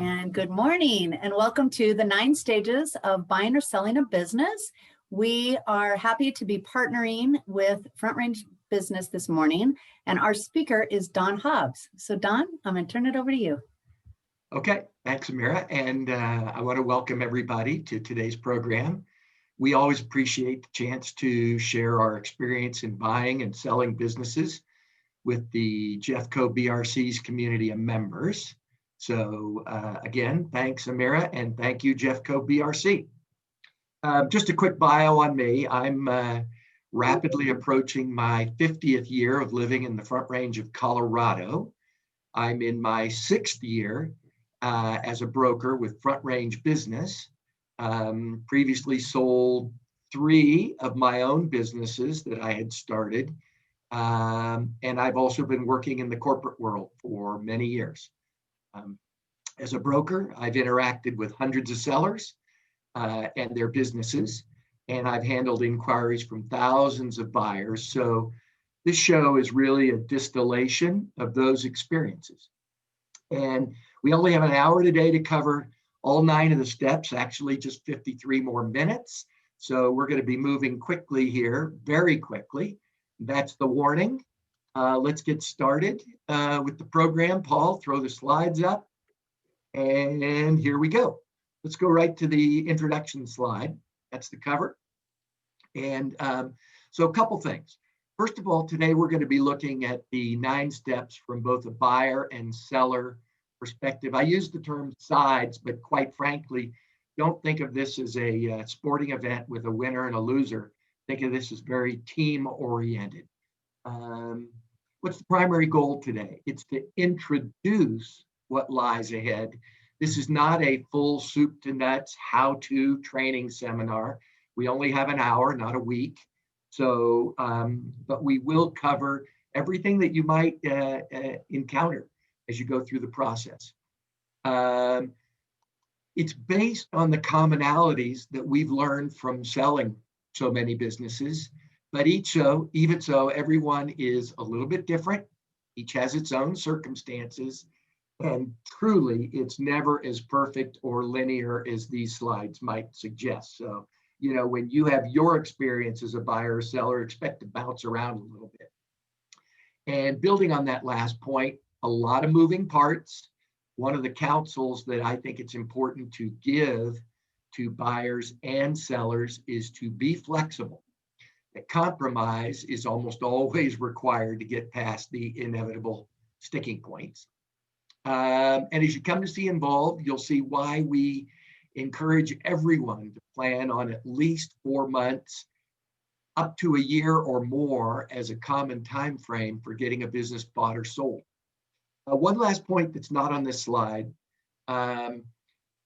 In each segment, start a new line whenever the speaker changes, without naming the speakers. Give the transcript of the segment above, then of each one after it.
And good morning, and welcome to the 9 stages of buying or selling a business. We are happy to be partnering with Front Range Business this morning, and our speaker is Don Hobbs. So Don, I'm going to turn it over to you.
Okay, thanks, Amira. And I want to welcome everybody to today's program. We always appreciate the chance to share our experience in buying and selling businesses with the Jeffco BRC's community of members. So again, thanks, Amira, and thank you, Jeffco BRC. Just a quick bio on me. I'm rapidly approaching my 50th year of living in the Front Range of Colorado. I'm in my 6th year as a broker with Front Range Business. Previously sold 3 of my own businesses that I had started. And I've also been working in the corporate world for many years. As a broker, I've interacted with hundreds of sellers and their businesses, and I've handled inquiries from thousands of buyers. So this show is really a distillation of those experiences. And we only have an hour today to cover all 9 of the steps, actually just 53 more minutes. So we're going to be moving quickly here, very quickly. That's the warning. Let's get started with the program. Paul, throw the slides up. And here we go. Let's go right to the introduction slide. That's the cover. And so a couple things. First of all, today we're going to be looking at the 9 steps from both a buyer and seller perspective. I use the term sides, but quite frankly, don't think of this as a sporting event with a winner and a loser. Think of this as very team oriented. What's the primary goal today? It's to introduce what lies ahead. This is not a full soup to nuts how-to training seminar. We only have an hour, not a week. So, but we will cover everything that you might encounter as you go through the process. It's based on the commonalities that we've learned from selling so many businesses, but even so, everyone is a little bit different. Each has its own circumstances, and truly, it's never as perfect or linear as these slides might suggest. So, you know, when you have your experience as a buyer or seller, expect to bounce around a little bit. And building on that last point, a lot of moving parts. One of the counsels that I think it's important to give to buyers and sellers is to be flexible. That compromise is almost always required to get past the inevitable sticking points. And as you come to see involved, you'll see why we encourage everyone to plan on at least 4 months, up to a year or more as a common time frame for getting a business bought or sold. One last point that's not on this slide.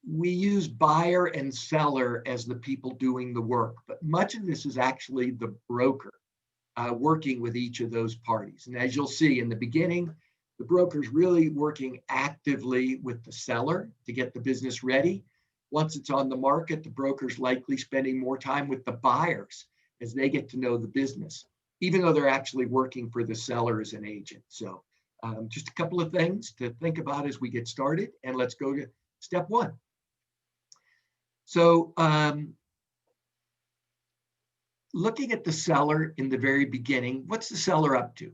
We use buyer and seller as the people doing the work, but much of this is actually the broker working with each of those parties. And as you'll see in the beginning, the broker's really working actively with the seller to get the business ready. Once it's on the market, the broker's likely spending more time with the buyers as they get to know the business, even though they're actually working for the seller as an agent. So just a couple of things to think about as we get started, and let's go to step 1. So looking at the seller in the very beginning, what's the seller up to?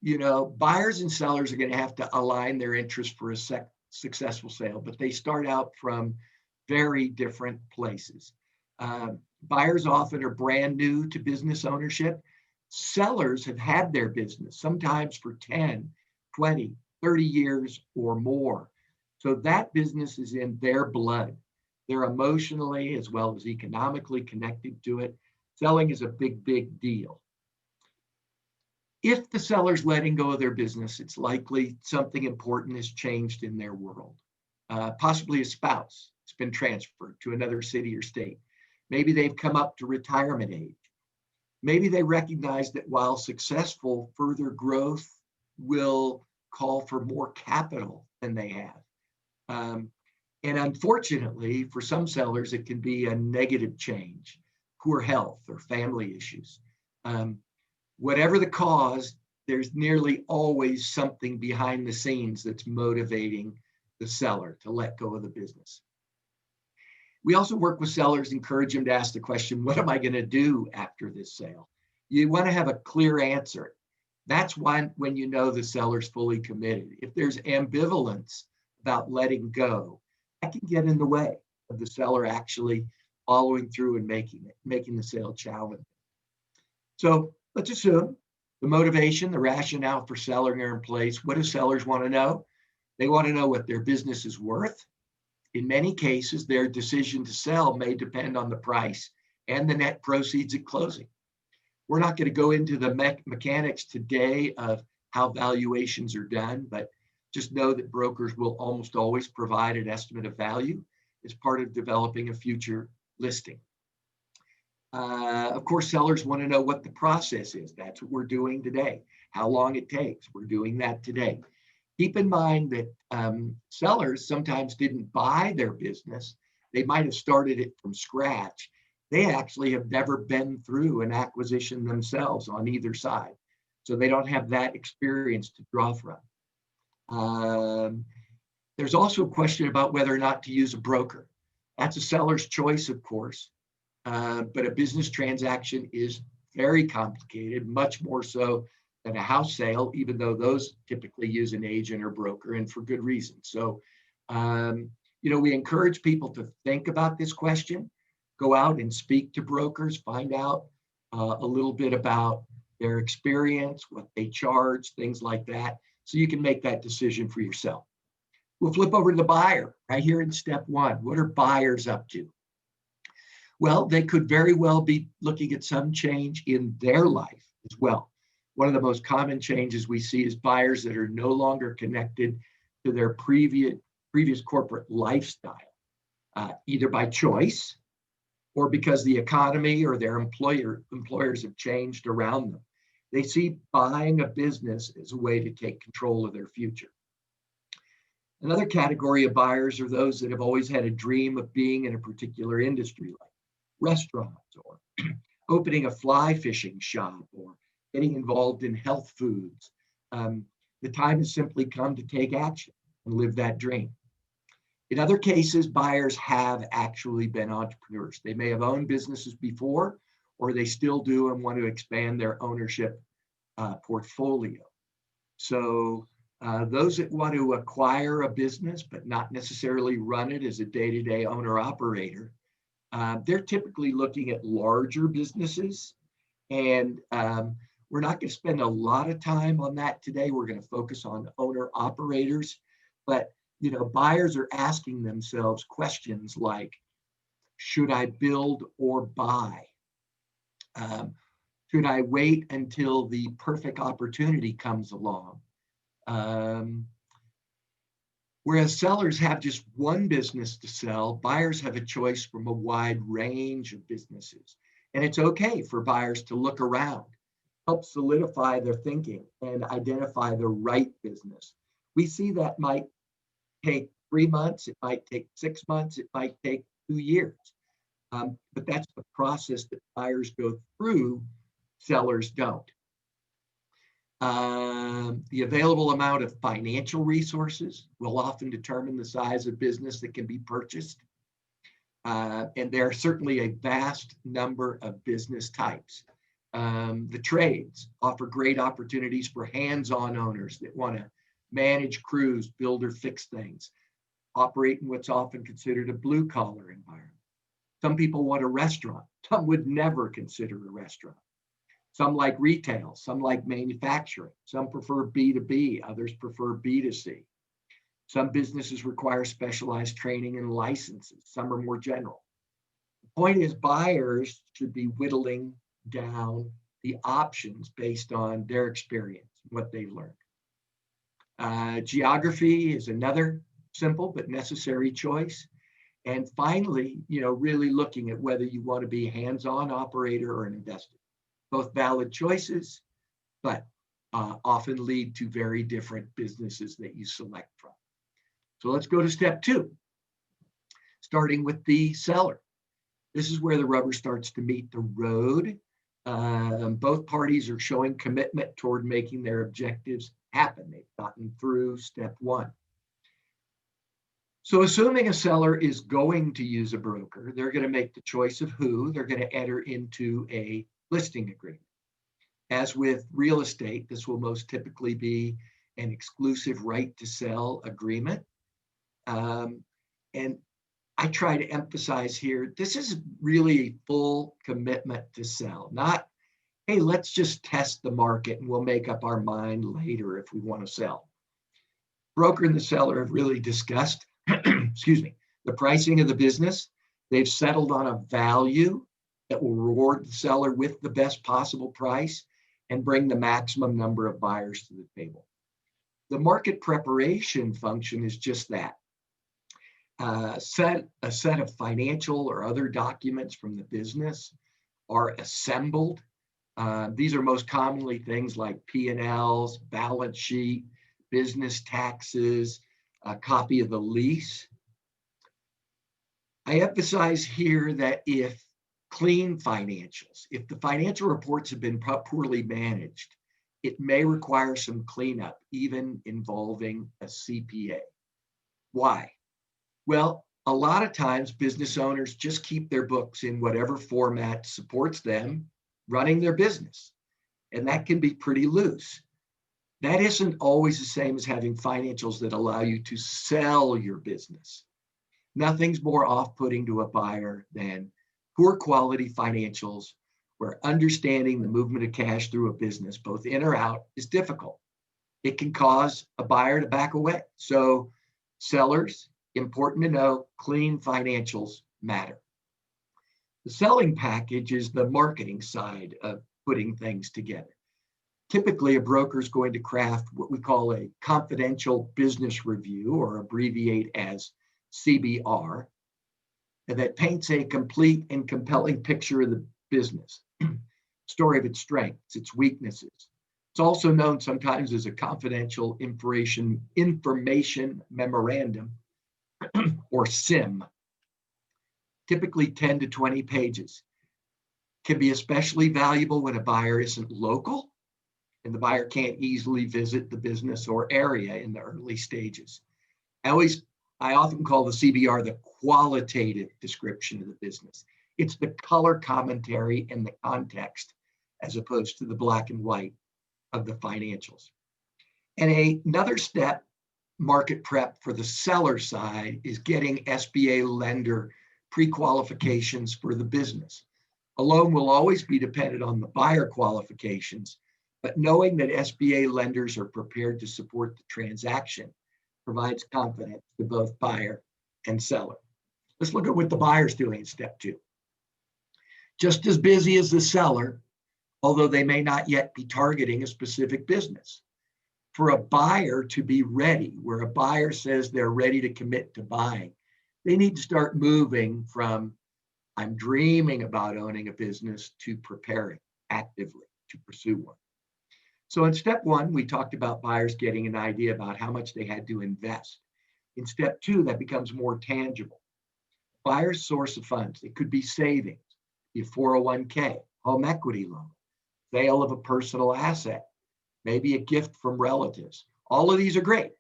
You know, buyers and sellers are going to have to align their interests for a successful sale, but they start out from very different places. Buyers often are brand new to business ownership. Sellers have had their business, sometimes for 10, 20, 30 years or more. So that business is in their blood. They're emotionally as well as economically connected to it. Selling is a big, big deal. If the seller's letting go of their business, it's likely something important has changed in their world. Possibly a spouse has been transferred to another city or state. Maybe they've come up to retirement age. Maybe they recognize that while successful, further growth will call for more capital than they have. And unfortunately, for some sellers, it can be a negative change, poor health or family issues. Whatever the cause, there's nearly always something behind the scenes that's motivating the seller to let go of the business. We also work with sellers, encourage them to ask the question, what am I going to do after this sale? You want to have a clear answer. That's when you know the seller's fully committed. If there's ambivalence about letting go, that can get in the way of the seller actually following through and making the sale challenging. So let's assume the motivation, the rationale for selling are in place. What do sellers want to know? They want to know what their business is worth. In many cases, their decision to sell may depend on the price and the net proceeds at closing. We're not going to go into the mechanics today of how valuations are done, but just know that brokers will almost always provide an estimate of value as part of developing a future listing. Of course, sellers want to know what the process is. That's what we're doing today. How long it takes. We're doing that today. Keep in mind that sellers sometimes didn't buy their business. They might have started it from scratch. They actually have never been through an acquisition themselves on either side. So they don't have that experience to draw from. There's also a question about whether or not to use a broker. That's a seller's choice, of course. But a business transaction is very complicated, much more so than a house sale, even though those typically use an agent or broker, and for good reason. So, we encourage people to think about this question, go out and speak to brokers, find out a little bit about their experience, what they charge, things like that, so you can make that decision for yourself. We'll flip over to the buyer right here in step one. What are buyers up to? Well, they could very well be looking at some change in their life as well. One of the most common changes we see is buyers that are no longer connected to their previous corporate lifestyle, either by choice or because the economy or their employers have changed around them. They see buying a business as a way to take control of their future. Another category of buyers are those that have always had a dream of being in a particular industry, like restaurants or opening a fly fishing shop or getting involved in health foods. The time has simply come to take action and live that dream. In other cases, buyers have actually been entrepreneurs. They may have owned businesses before, or they still do and want to expand their ownership portfolio. So those that want to acquire a business, but not necessarily run it as a day-to-day owner-operator, they're typically looking at larger businesses. And we're not going to spend a lot of time on that today. We're going to focus on owner-operators. But buyers are asking themselves questions like, should I build or buy? Should I wait until the perfect opportunity comes along? Whereas sellers have just one business to sell, buyers have a choice from a wide range of businesses. And it's okay for buyers to look around, help solidify their thinking, and identify the right business. We see that might take 3 months, it might take 6 months, it might take 2 years. But that's the process that buyers go through, sellers don't. The available amount of financial resources will often determine the size of business that can be purchased. And there are certainly a vast number of business types. The trades offer great opportunities for hands-on owners that want to manage crews, build or fix things, operate in what's often considered a blue-collar environment. Some people want a restaurant. Some would never consider a restaurant. Some like retail, some like manufacturing, some prefer B2B, others prefer B2C. Some businesses require specialized training and licenses, some are more general. The point is, buyers should be whittling down the options based on their experience, what they've learned. Geography is another simple but necessary choice. And finally, really looking at whether you want to be a hands-on operator or an investor. Both valid choices, but often lead to very different businesses that you select from. So let's go to step 2, starting with the seller. This is where the rubber starts to meet the road. Both parties are showing commitment toward making their objectives happen. They've gotten through step 1. So assuming a seller is going to use a broker, they're going to make the choice of who they're going to enter into a listing agreement. As with real estate, this will most typically be an exclusive right to sell agreement. And I try to emphasize here, this is really a full commitment to sell, not, hey, let's just test the market and we'll make up our mind later if we want to sell. Broker and the seller have really discussed, excuse me, the pricing of the business. They've settled on a value that will reward the seller with the best possible price and bring the maximum number of buyers to the table. The market preparation function is just that. A set of financial or other documents from the business are assembled. These are most commonly things like P&Ls, balance sheet, business taxes, a copy of the lease. I emphasize here that if clean financials, if the financial reports have been poorly managed, it may require some cleanup, even involving a CPA. Why? Well, a lot of times business owners just keep their books in whatever format supports them running their business, and that can be pretty loose. That isn't always the same as having financials that allow you to sell your business. Nothing's more off-putting to a buyer than poor quality financials where understanding the movement of cash through a business, both in or out, is difficult. It can cause a buyer to back away. So sellers, important to know, clean financials matter. The selling package is the marketing side of putting things together. Typically, a broker is going to craft what we call a confidential business review, or abbreviate as CBR, that paints a complete and compelling picture of the business, story of its strengths, its weaknesses. It's also known sometimes as a confidential information memorandum, or SIM, typically 10 to 20 pages. Can be especially valuable when a buyer isn't local and the buyer can't easily visit the business or area in the early stages. I often call the CBR the qualitative description of the business. It's the color commentary and the context as opposed to the black and white of the financials. And another step, market prep for the seller side, is getting SBA lender pre-qualifications for the business. A loan will always be dependent on the buyer qualifications, but knowing that SBA lenders are prepared to support the transaction provides confidence to both buyer and seller. Let's look at what the buyer's doing in step 2. Just as busy as the seller, although they may not yet be targeting a specific business. For a buyer to be ready, where a buyer says they're ready to commit to buying, they need to start moving from I'm dreaming about owning a business to preparing actively to pursue one. So in step 1, we talked about buyers getting an idea about how much they had to invest. In step 2, that becomes more tangible. Buyer's source of funds, it could be savings, a 401k, home equity loan, sale of a personal asset, maybe a gift from relatives. All of these are great,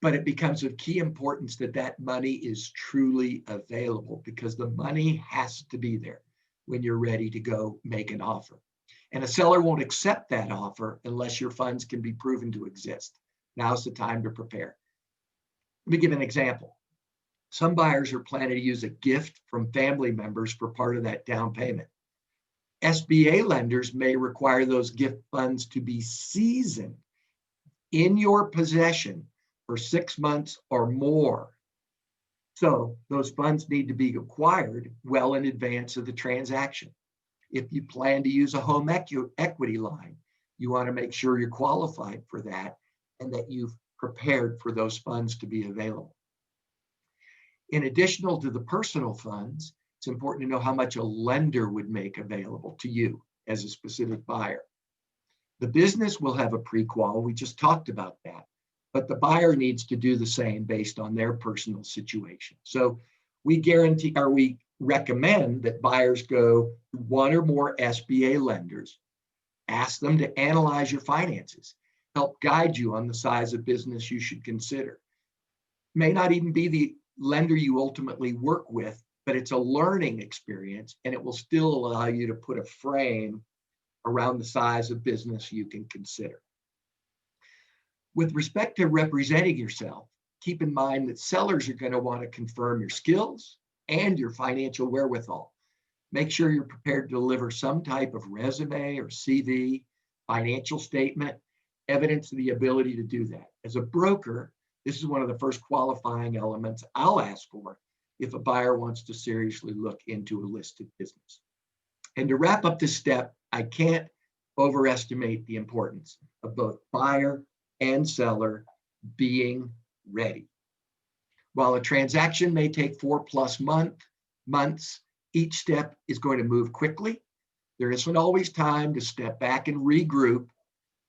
but it becomes of key importance that that money is truly available, because the money has to be there when you're ready to go make an offer. And a seller won't accept that offer unless your funds can be proven to exist. Now's the time to prepare. Let me give an example. Some buyers are planning to use a gift from family members for part of that down payment. SBA lenders may require those gift funds to be seasoned in your possession for 6 months or more. So those funds need to be acquired well in advance of the transaction. If you plan to use a home equity line, you want to make sure you're qualified for that and that you've prepared for those funds to be available. In addition to the personal funds, it's important to know how much a lender would make available to you as a specific buyer. The business will have a pre-qual, we just talked about that, but the buyer needs to do the same based on their personal situation. So we recommend that buyers go to one or more SBA lenders, ask them to analyze your finances, help guide you on the size of business you should consider. may not even be the lender you ultimately work with, but it's a learning experience, and it will still allow you to put a frame around the size of business you can consider. With respect to representing yourself, keep in mind that sellers are going to want to confirm your skills and your financial wherewithal. Make sure you're prepared to deliver some type of resume or CV, financial statement, evidence of the ability to do that. As a broker, this is one of the first qualifying elements I'll ask for if a buyer wants to seriously look into a listed business. And to wrap up this step, I can't overestimate the importance of both buyer and seller being ready. While a transaction may take 4+ months, each step is going to move quickly. There isn't always time to step back and regroup,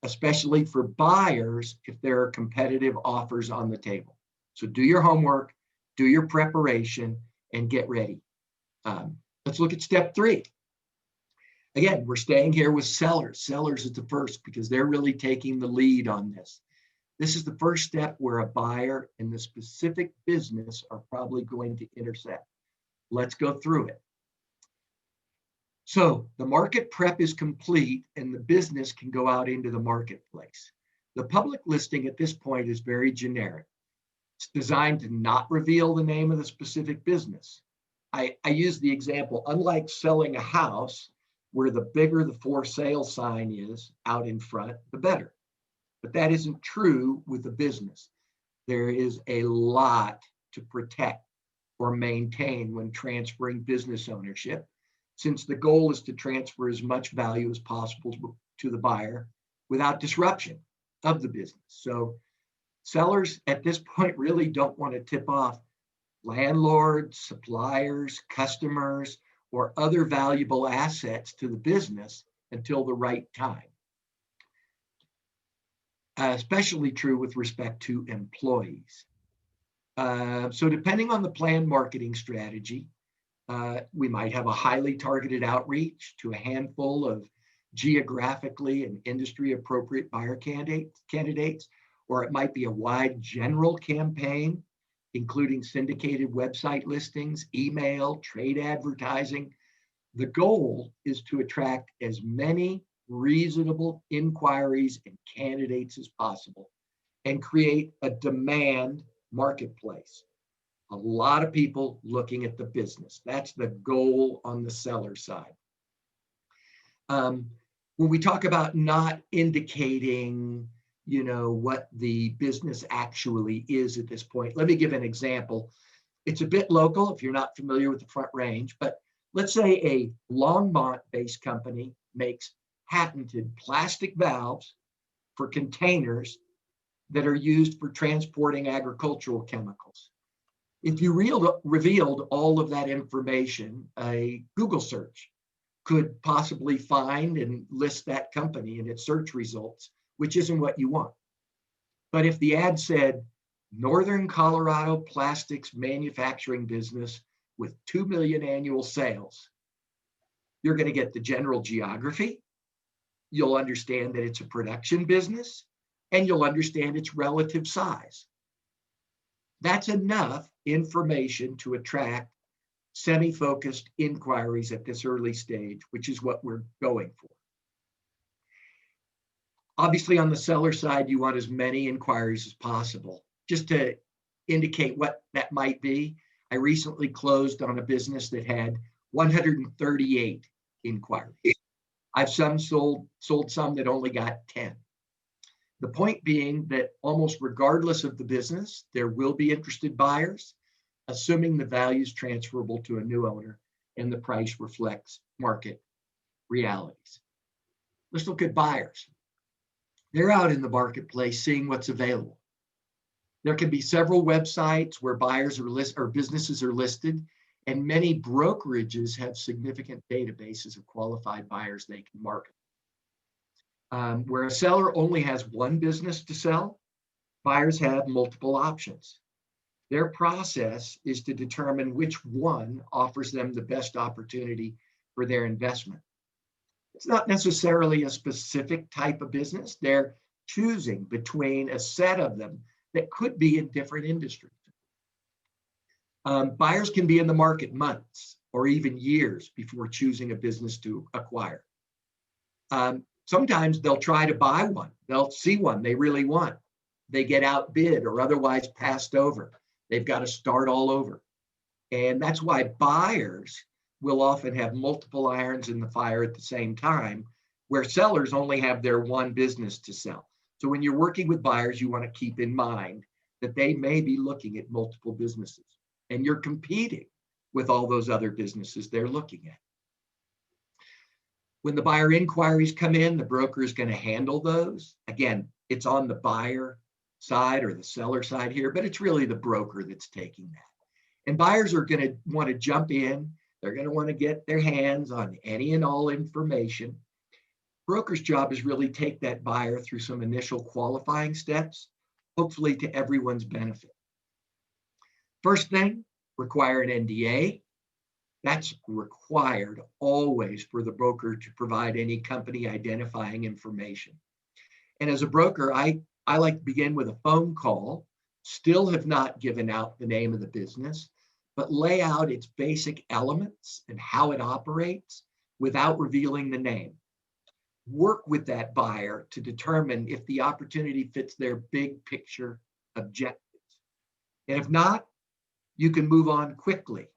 especially for buyers if there are competitive offers on the table. So do your homework, do your preparation, and get ready. Let's look at step 3. Again, we're staying here with sellers. Sellers is the first because they're really taking the lead on this. This is the first step where a buyer and the specific business are probably going to intersect. Let's go through it. So the market prep is complete and the business can go out into the marketplace. The public listing at this point is very generic. It's designed to not reveal the name of the specific business. I use the example, unlike selling a house, where the bigger the for sale sign is out in front, the better. But that isn't true with a business. There is a lot to protect or maintain when transferring business ownership, since the goal is to transfer as much value as possible to the buyer without disruption of the business. So sellers at this point really don't want to tip off landlords, suppliers, customers, or other valuable assets to the business until the right time. Especially true with respect to employees. So depending on the planned marketing strategy, we might have a highly targeted outreach to a handful of geographically and industry appropriate buyer candidates, or it might be a wide general campaign, including syndicated website listings, email, trade advertising. The goal is to attract as many reasonable inquiries and candidates as possible and create a demand marketplace. A lot of people looking at the business. That's the goal on the seller side. When we talk about not indicating what the business actually is at this point, let me give an example. It's a bit local if you're not familiar with the Front Range, but let's say a Longmont-based company makes patented plastic valves for containers that are used for transporting agricultural chemicals. If you revealed all of that information, a Google search could possibly find and list that company in its search results, which isn't what you want. But if the ad said, Northern Colorado plastics manufacturing business with 2 million annual sales, you're going to get the general geography. You'll understand that it's a production business, and you'll understand its relative size. That's enough information to attract semi-focused inquiries at this early stage, which is what we're going for. Obviously, on the seller side, you want as many inquiries as possible. Just to indicate what that might be, I recently closed on a business that had 138 inquiries. I've sold some that only got 10. The point being that almost regardless of the business, there will be interested buyers, assuming the value is transferable to a new owner and the price reflects market realities. Let's look at buyers. They're out in the marketplace seeing what's available. There can be several websites where buyers or businesses are listed, and many brokerages have significant databases of qualified buyers they can market. Where a seller only has one business to sell, buyers have multiple options. Their process is to determine which one offers them the best opportunity for their investment. It's not necessarily a specific type of business. They're choosing between a set of them that could be in different industries. Buyers can be in the market months or even years before choosing a business to acquire. Sometimes they'll try to buy one. They'll see one they really want. They get outbid or otherwise passed over. They've got to start all over. And that's why buyers will often have multiple irons in the fire at the same time, where sellers only have their one business to sell. So when you're working with buyers, you want to keep in mind that they may be looking at multiple businesses, and you're competing with all those other businesses they're looking at. When the buyer inquiries come in, the broker is going to handle those. Again, it's on the buyer side or the seller side here, but it's really the broker that's taking that. And buyers are going to want to jump in. They're going to want to get their hands on any and all information. Broker's job is really take that buyer through some initial qualifying steps, hopefully to everyone's benefit. First thing, require an NDA. That's required always for the broker to provide any company identifying information. And as a broker, I like to begin with a phone call, still have not given out the name of the business, but lay out its basic elements and how it operates without revealing the name. Work with that buyer to determine if the opportunity fits their big picture objectives. And if not, you can move on quickly.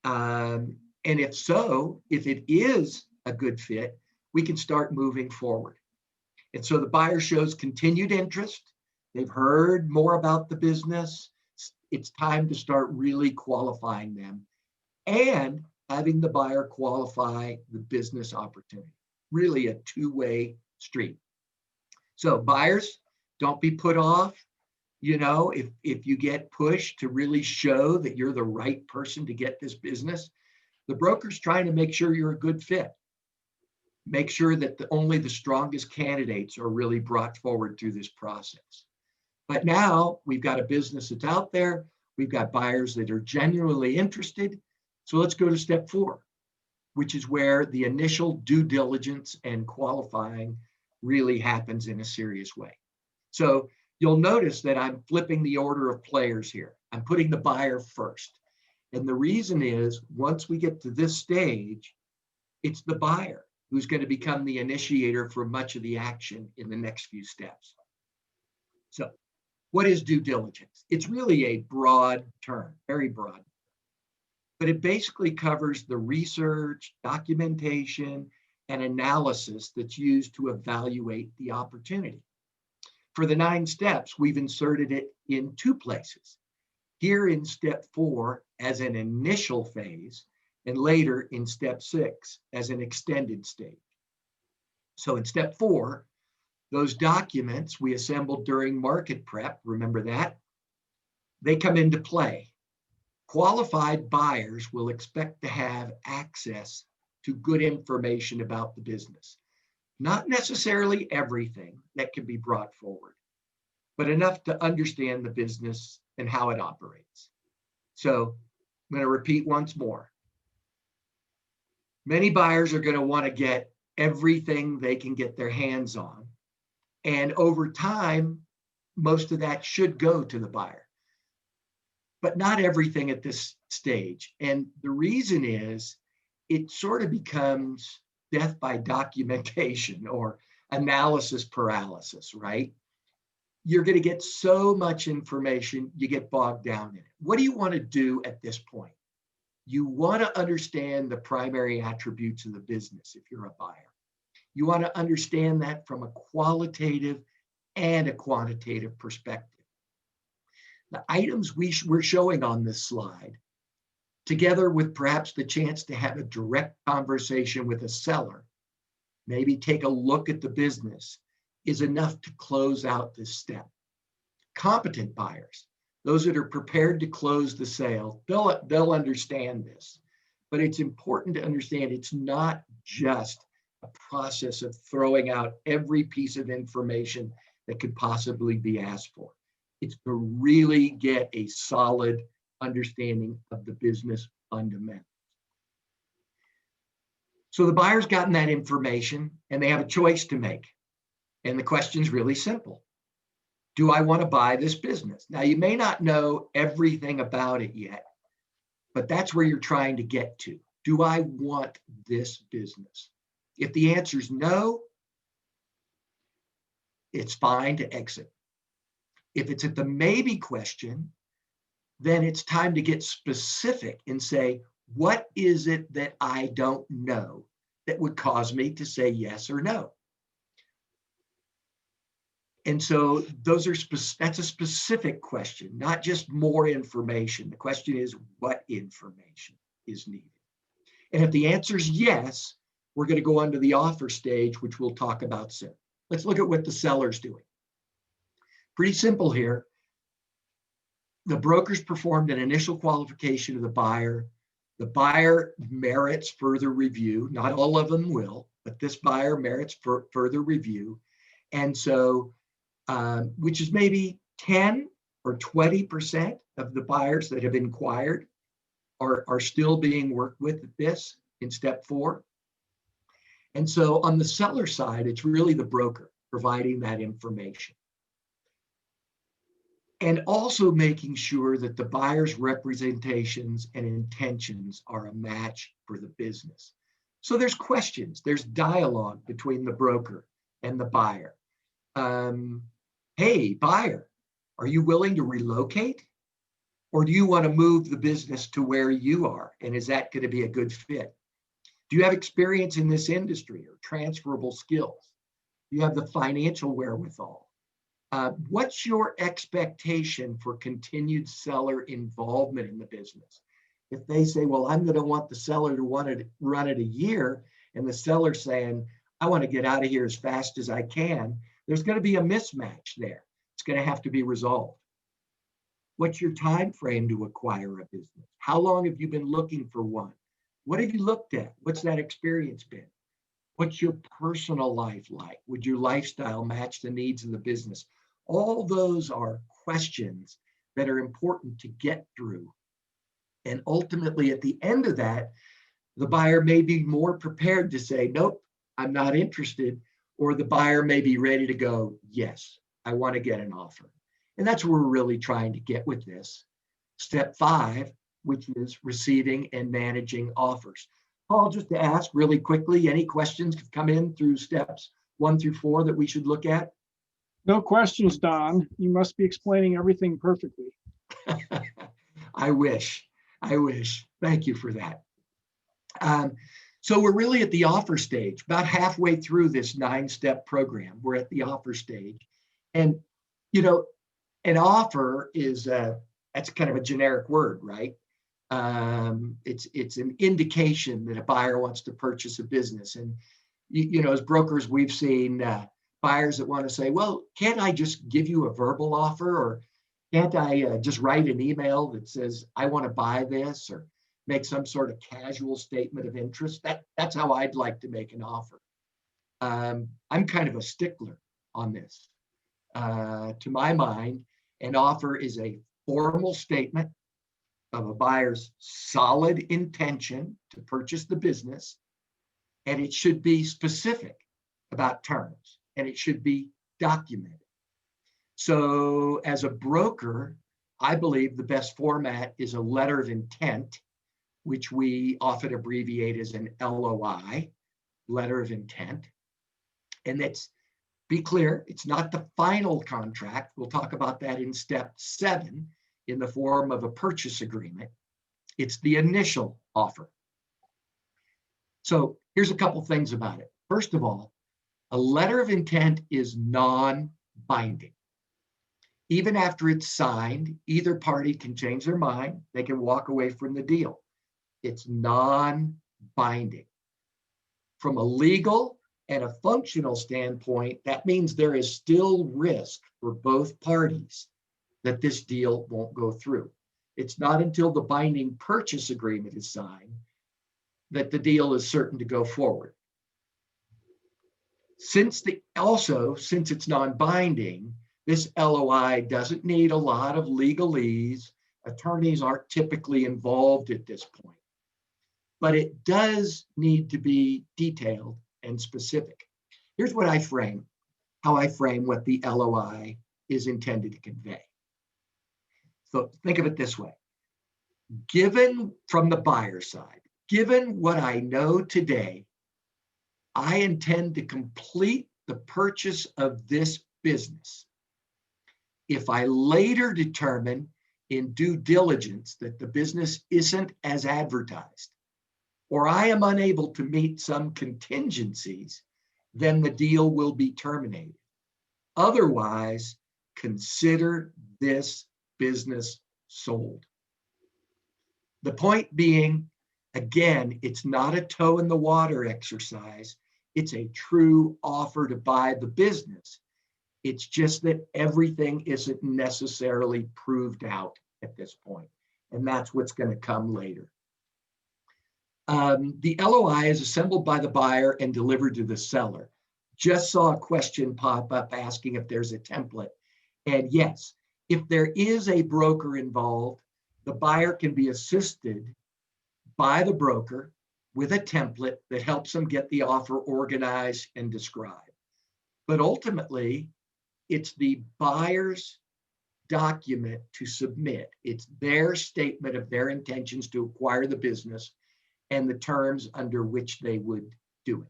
And if so, if it is a good fit, we can start moving forward. And so the buyer shows continued interest. They've heard more about the business. It's time to start really qualifying them and having the buyer qualify the business opportunity. Really a two-way street. So buyers, don't be put off. You know, if you get pushed to really show that you're the right person to get this business, the broker's trying to make sure you're a good fit. Make sure that only the strongest candidates are really brought forward through this process. But now we've got a business that's out there. We've got buyers that are genuinely interested. So let's go to step 4, which is where the initial due diligence and qualifying really happens in a serious way. So you'll notice that I'm flipping the order of players here. I'm putting the buyer first. And the reason is, once we get to this stage, it's the buyer who's going to become the initiator for much of the action in the next few steps. So what is due diligence? It's really a broad term, very broad. But it basically covers the research, documentation, and analysis that's used to evaluate the opportunity. For the 9 steps, we've inserted it in 2 places. Here in step 4 as an initial phase, and later in step 6 as an extended stage. So in step 4, those documents we assembled during market prep, remember that? They come into play. Qualified buyers will expect to have access to good information about the business. Not necessarily everything that can be brought forward, but enough to understand the business and how it operates. So I'm going to repeat once more. Many buyers are going to want to get everything they can get their hands on. And over time, most of that should go to the buyer. But not everything at this stage. And the reason is it sort of becomes death by documentation or analysis paralysis, right? You're going to get so much information, you get bogged down in it. What do you want to do at this point? You want to understand the primary attributes of the business if you're a buyer. You want to understand that from a qualitative and a quantitative perspective. The items we're showing on this slide, together with perhaps the chance to have a direct conversation with a seller, maybe take a look at the business, is enough to close out this step. Competent buyers, those that are prepared to close the sale, they'll understand this. But it's important to understand it's not just a process of throwing out every piece of information that could possibly be asked for. It's to really get a solid understanding of the business fundamentals. So the buyer's gotten that information and they have a choice to make. And the question's really simple. Do I want to buy this business? Now, you may not know everything about it yet, but that's where you're trying to get to. Do I want this business? If the answer is no, it's fine to exit. If it's at the maybe question, then it's time to get specific and say, what is it that I don't know that would cause me to say yes or no? And so that's a specific question, not just more information. The question is, what information is needed? And if the answer is yes, we're going to go on to the offer stage, which we'll talk about soon. Let's look at what the seller's doing. Pretty simple here. The broker's performed an initial qualification of the buyer. The buyer merits further review. Not all of them will, but this buyer merits further review. And so, which is maybe 10 or 20% of the buyers that have inquired are still being worked with at this in step 4. And so on the seller side, it's really the broker providing that information. And also making sure that the buyer's representations and intentions are a match for the business. So there's questions, there's dialogue between the broker and the buyer. Hey, buyer, are you willing to relocate? Or do you want to move the business to where you are? And is that going to be a good fit? Do you have experience in this industry or transferable skills? Do you have the financial wherewithal? What's your expectation for continued seller involvement in the business? If they say, well, I'm going to want the seller to run it a year, and the seller saying, I want to get out of here as fast as I can, there's going to be a mismatch there. It's going to have to be resolved. What's your time frame to acquire a business? How long have you been looking for one? What have you looked at? What's that experience been? What's your personal life like? Would your lifestyle match the needs of the business? All those are questions that are important to get through. And ultimately, at the end of that, the buyer may be more prepared to say, nope, I'm not interested. Or the buyer may be ready to go, yes, I want to get an offer. And that's where we're really trying to get with this. Step 5, which is receiving and managing offers. Paul, just to ask really quickly, any questions have come in through steps 1 through 4 that we should look at?
No questions, Don. You must be explaining everything perfectly.
I wish. Thank you for that. So we're really at the offer stage, about halfway through this 9-step program. We're at the offer stage. And, an offer is, that's kind of a generic word, right? It's an indication that a buyer wants to purchase a business. And, as brokers, we've seen buyers that want to say, well, can't I just give you a verbal offer? Or can't I just write an email that says, I want to buy this, or make some sort of casual statement of interest? That's how I'd like to make an offer. I'm kind of a stickler on this. To my mind, an offer is a formal statement of a buyer's solid intention to purchase the business, and it should be specific about terms, and it should be documented. So as a broker, I believe the best format is a letter of intent, which we often abbreviate as an LOI, letter of intent. And that's, be clear, it's not the final contract. We'll talk about that in step 7 in the form of a purchase agreement. It's the initial offer. So here's a couple things about it. First of all, a letter of intent is non-binding. Even after it's signed, either party can change their mind. They can walk away from the deal. It's non-binding. From a legal and a functional standpoint, that means there is still risk for both parties that this deal won't go through. It's not until the binding purchase agreement is signed that the deal is certain to go forward. Since it's non-binding, this LOI doesn't need a lot of legalese. Attorneys aren't typically involved at this point, but it does need to be detailed and specific. Here's how I frame what the LOI is intended to convey. So think of it this way. Given from the buyer side, given what I know today, I intend to complete the purchase of this business. If I later determine in due diligence that the business isn't as advertised, or I am unable to meet some contingencies, then the deal will be terminated. Otherwise, consider this business sold. The point being, again, it's not a toe in the water exercise. It's a true offer to buy the business. It's just that everything isn't necessarily proved out at this point, and that's what's going to come later. The LOI is assembled by the buyer and delivered to the seller. Just saw a question pop up asking if there's a template. And yes, if there is a broker involved, the buyer can be assisted by the broker with a template that helps them get the offer organized and described. But ultimately, it's the buyer's document to submit. It's their statement of their intentions to acquire the business and the terms under which they would do it.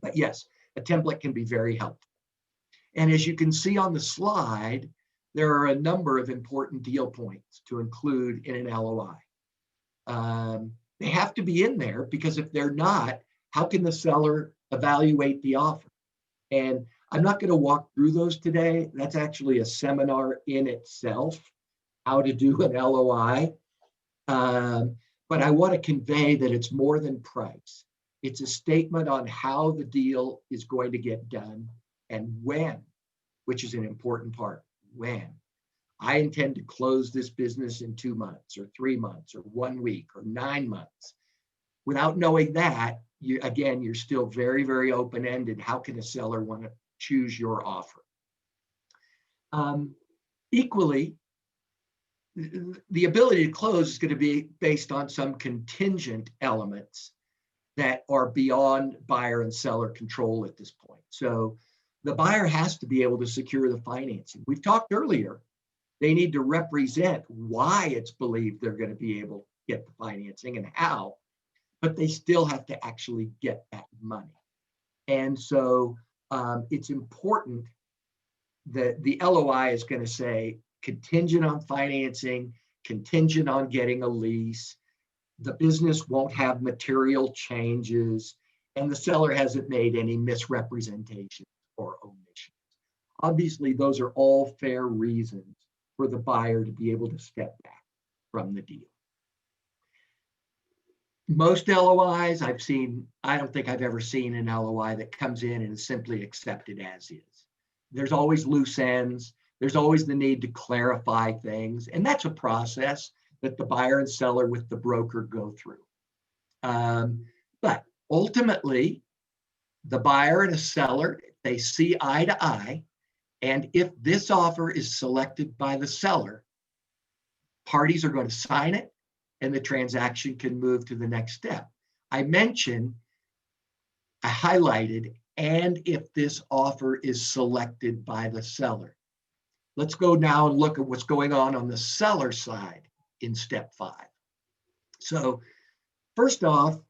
But yes, a template can be very helpful. And as you can see on the slide, there are a number of important deal points to include in an LOI. They have to be in there because if they're not, how can the seller evaluate the offer? And I'm not going to walk through those today. That's actually a seminar in itself, how to do an LOI. But I want to convey that it's more than price. It's a statement on how the deal is going to get done and when, which is an important part. When. I intend to close this business in 2 months or 3 months or 1 week or 9 months. Without knowing that, you're still very, very open-ended. How can a seller want to choose your offer? Equally, the ability to close is going to be based on some contingent elements that are beyond buyer and seller control at this point. So the buyer has to be able to secure the financing. We've talked earlier, they need to represent why it's believed they're going to be able to get the financing and how, but they still have to actually get that money. And so it's important that the LOI is going to say contingent on financing, contingent on getting a lease, the business won't have material changes, and the seller hasn't made any misrepresentations or omissions. Obviously, those are all fair reasons for the buyer to be able to step back from the deal. Most LOIs I've seen, I don't think I've ever seen an LOI that comes in and is simply accepted as is. There's always loose ends. There's always the need to clarify things. And that's a process that the buyer and seller with the broker go through. But ultimately, the buyer and a seller, they see eye to eye. And if this offer is selected by the seller, parties are going to sign it and the transaction can move to the next step. I highlighted, and if this offer is selected by the seller. Let's go now and look at what's going on the seller side in step 5. So first off,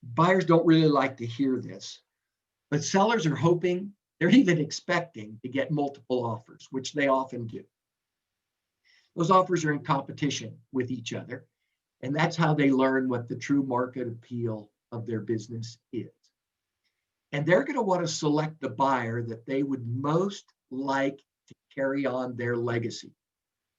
buyers don't really like to hear this, but sellers are hoping, they're even expecting to get multiple offers, which they often do. Those offers are in competition with each other, and that's how they learn what the true market appeal of their business is. And they're going to want to select the buyer that they would most like to carry on their legacy,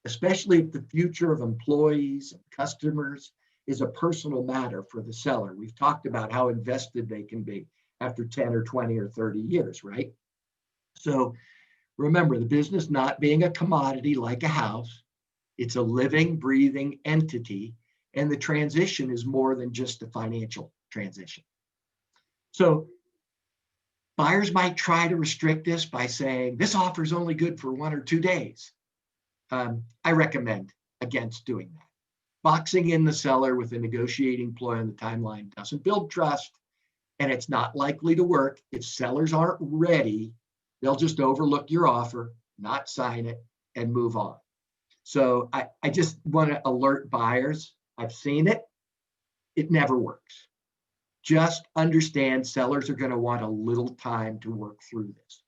especially if the future of employees and customers is a personal matter for the seller. We've talked about how invested they can be after 10 or 20 or 30 years, right? So remember, the business not being a commodity like a house, it's a living, breathing entity, and the transition is more than just a financial transition. So buyers might try to restrict this by saying, this offer is only good for 1 or 2 days. I recommend against doing that. Boxing in the seller with a negotiating ploy on the timeline doesn't build trust, and it's not likely to work. If sellers aren't ready, they'll just overlook your offer, not sign it, and move on. So I just want to alert buyers. I've seen it. It never works. Just understand sellers are going to want a little time to work through this.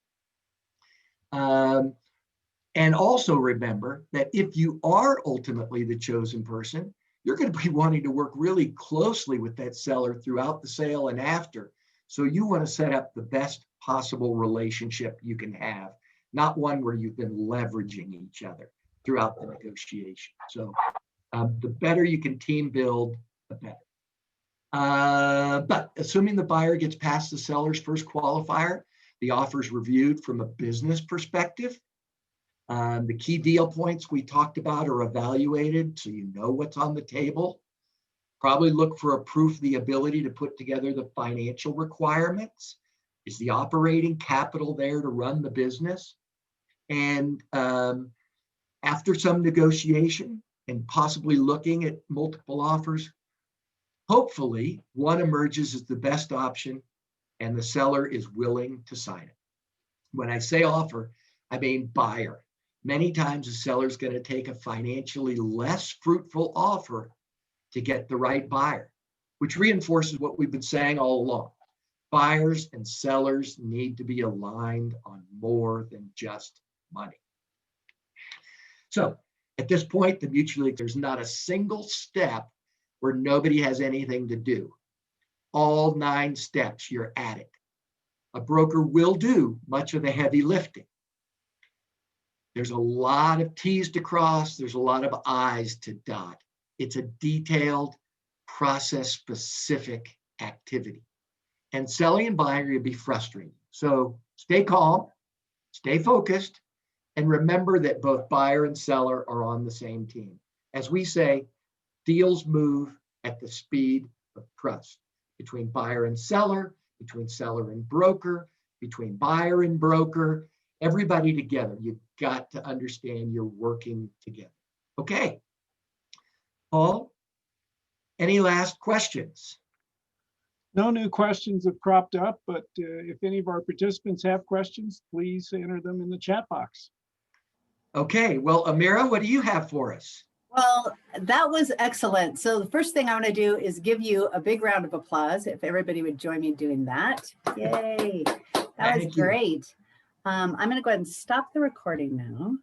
And also remember that if you are ultimately the chosen person, you're going to be wanting to work really closely with that seller throughout the sale and after. So you want to set up the best possible relationship you can have, not one where you've been leveraging each other throughout the negotiation. So the better you can team build, the better. But assuming the buyer gets past the seller's first qualifier, the offer is reviewed from a business perspective. The key deal points we talked about are evaluated so you know what's on the table. Probably look for a proof of the ability to put together the financial requirements. Is the operating capital there to run the business? And after some negotiation and possibly looking at multiple offers, hopefully one emerges as the best option and the seller is willing to sign it. When I say offer, I mean buyer. Many times the seller is going to take a financially less fruitful offer to get the right buyer, which reinforces what we've been saying all along. Buyers and sellers need to be aligned on more than just money. So at this point, the mutually, there's not a single step where nobody has anything to do. All 9 steps, you're at it. A broker will do much of the heavy lifting. There's a lot of T's to cross. There's a lot of I's to dot. It's a detailed, process-specific activity. And selling and buying are going to be frustrating. So stay calm, stay focused, and remember that both buyer and seller are on the same team. As we say, deals move at the speed of trust between buyer and seller, between seller and broker, between buyer and broker, everybody together. You've got to understand you're working together. Okay. Paul, any last questions?
No new questions have cropped up, but if any of our participants have questions, please enter them in the chat box.
Okay. Well, Amira, what do you have for us?
Well, that was excellent. So the first thing I want to do is give you a big round of applause. If everybody would join me doing that. Yay. That was great. I'm going to go ahead and stop the recording now.